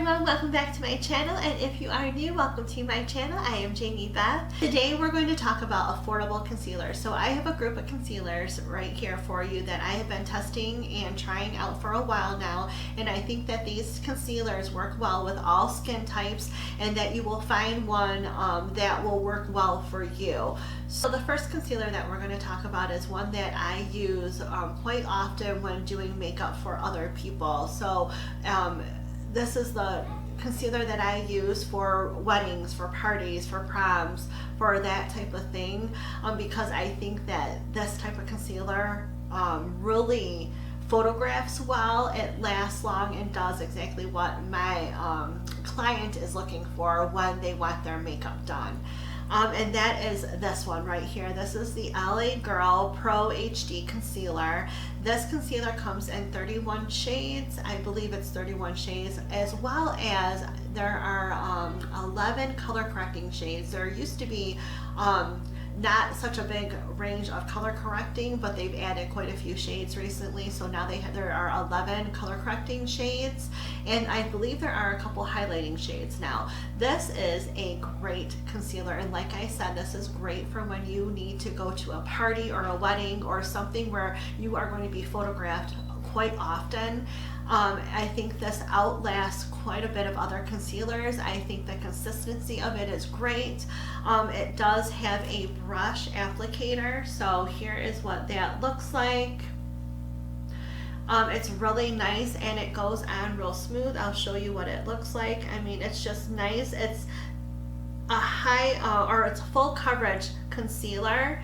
everyone, welcome back to my channel, and if you are new, welcome to my channel. I am Jamie Beth. Today we're going to talk about affordable concealers. So I have a group of concealers right here for you that I have been testing and trying out for a while now, and I think that these concealers work well with all skin types and that you will find one that will work well for you. So the first concealer that we're going to talk about is one that I use quite often when doing makeup for other people. So this is the concealer that I use for weddings, for parties, for proms, for that type of thing, because I think that this type of concealer really photographs well, it lasts long, and does exactly what my client is looking for when they want their makeup done. And that is this one right here. This is the LA Girl Pro HD Concealer. This concealer comes in 31 shades. I believe it's 31 shades, as well as there are 11 color correcting shades. There used to be not such a big range of color correcting, but they've added quite a few shades recently. So now there are 11 color correcting shades, and I believe there are a couple highlighting shades now. This is a great concealer, and like I said, this is great for when you need to go to a party or a wedding or something where you are going to be photographed quite often. I think this outlasts quite a bit of other concealers. I think the consistency of it is great. It does have a brush applicator, so here is what that looks like. It's really nice and it goes on real smooth. I'll show you what it looks like. I mean, it's just nice. It's a it's a full coverage concealer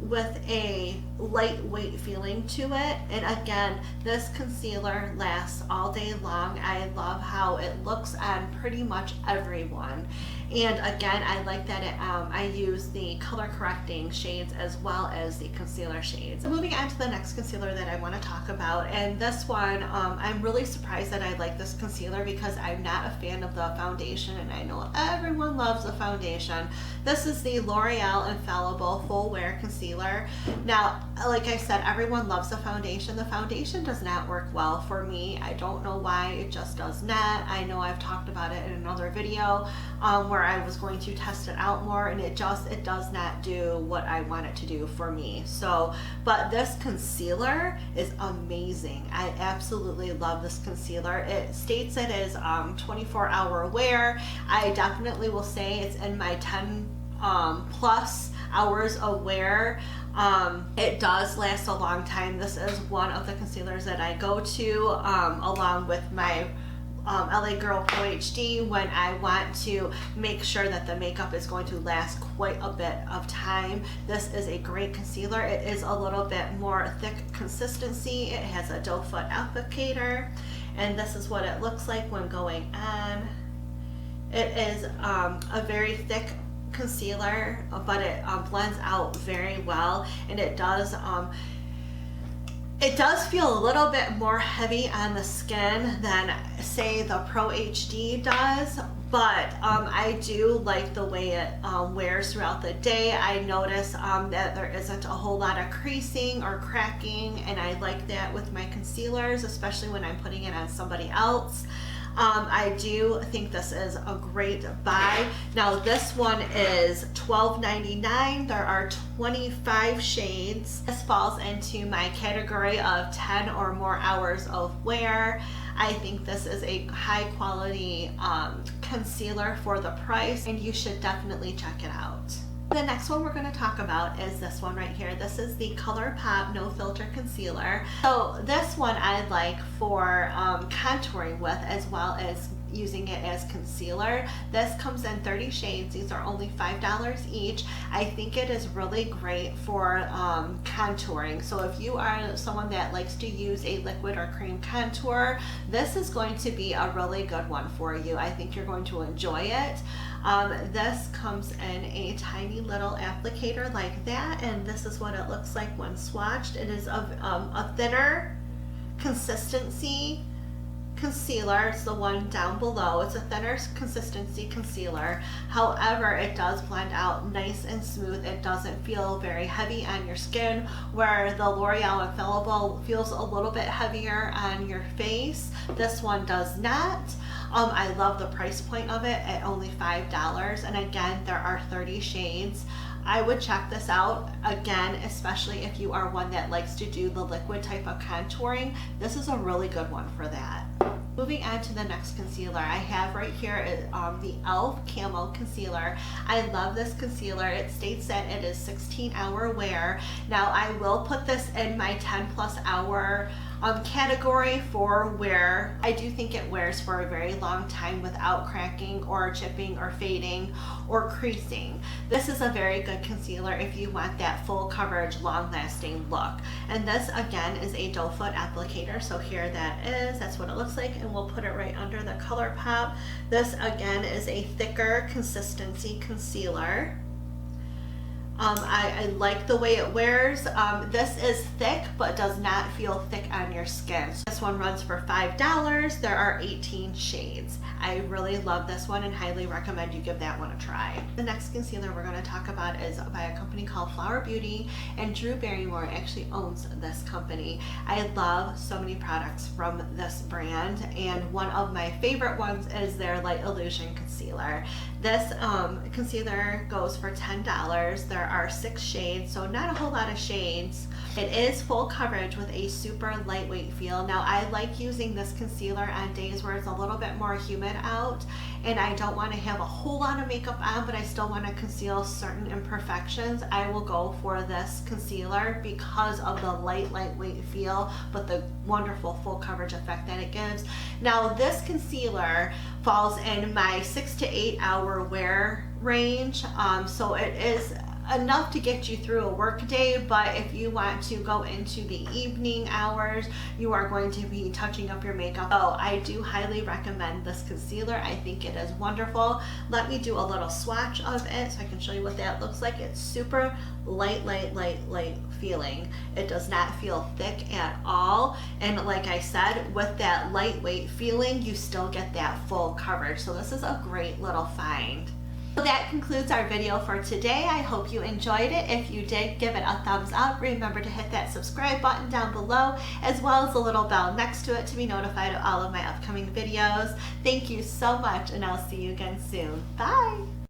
with a lightweight feeling to it, and again, this concealer lasts all day long. I love how it looks on pretty much everyone, and again, I like that I use the color correcting shades as well as the concealer shades. Moving on to the next concealer that I want to talk about, and this one, I'm really surprised that I like this concealer because I'm not a fan of the foundation, and I know everyone loves the foundation. This is the L'Oreal Infallible Full Wear Concealer. Now, like I said, everyone loves the foundation. The foundation does not work well for me. I don't know why, it just does not. I know I've talked about it in another video where I was going to test it out more, and it does not do what I want it to do for me. So, but this concealer is amazing. I absolutely love this concealer. It states it is 24-hour wear. I definitely will say it's in my 10 plus hours of wear. It does last a long time. This is one of the concealers that I go to along with my LA Girl Pro HD when I want to make sure that the makeup is going to last quite a bit of time. This is a great concealer. It is a little bit more thick consistency. It has a doe foot applicator, and this is what it looks like when going on. It is a very thick concealer, but it blends out very well, and it does feel a little bit more heavy on the skin than, say, the Pro HD does, but I do like the way it wears throughout the day. I notice that there isn't a whole lot of creasing or cracking, and I like that with my concealers, especially when I'm putting it on somebody else. I do think this is a great buy. Now this one is $12.99. There are 25 shades. This falls into my category of 10 or more hours of wear. I think this is a high quality concealer for the price, and you should definitely check it out. The next one we're going to talk about is this one right here. This is the ColourPop No Filter Concealer. So this one I like for contouring with, as well as using it as concealer. This comes in 30 shades. These are only $5 each. I think it is really great for contouring. So if you are someone that likes to use a liquid or cream contour, this is going to be a really good one for you. I think you're going to enjoy it. This comes in a tiny little applicator like that, and this is what it looks like when swatched. It is of a thinner consistency concealer. It's the one down below. It's a thinner consistency concealer. However, it does blend out nice and smooth. It doesn't feel very heavy on your skin, where the L'Oreal Infallible feels a little bit heavier on your face. This one does not. I love the price point of it at only $5. And again, there are 30 shades. I would check this out again, especially if you are one that likes to do the liquid type of contouring. This is a really good one for that. Moving on to the next concealer I have right here is the E.L.F. Camo Concealer. I love this concealer. It states that it is 16-hour wear. Now I will put this in my 10+ hour category for wear. I do think it wears for a very long time without cracking or chipping or fading or creasing. This is a very good concealer if you want that full coverage, long lasting look. And this again is a doe foot applicator. So here that is, that's what it looks like, and we'll put it right under the ColourPop. This again is a thicker consistency concealer. I like the way it wears. This is thick but does not feel thick on your skin. So this one runs for $5. There are 18 shades. I really love this one and highly recommend you give that one a try. The next concealer we're going to talk about is by a company called Flower Beauty, and Drew Barrymore actually owns this company. I love so many products from this brand, and one of my favorite ones is their Light Illusion Concealer. This concealer goes for $10. There are 6 shades, so not a whole lot of shades. It is full coverage with a super lightweight feel. Now I like using this concealer on days where it's a little bit more humid out and I don't want to have a whole lot of makeup on, but I still want to conceal certain imperfections. I will go for this concealer because of the lightweight feel, but the wonderful full coverage effect that it gives. Now this concealer falls in my 6 to 8 hour wear range, so it is enough to get you through a work day, but if you want to go into the evening hours, you are going to be touching up your makeup. Oh, I do highly recommend this concealer. I think it is wonderful. Let me do a little swatch of it so I can show you what that looks like. It's super light feeling. It does not feel thick at all, and like I said, with that lightweight feeling, you still get that full coverage. So this is a great little find. So that concludes our video for today. I hope you enjoyed it. If you did, give it a thumbs up. Remember to hit that subscribe button down below, as well as the little bell next to it to be notified of all of my upcoming videos. Thank you so much, and I'll see you again soon. Bye!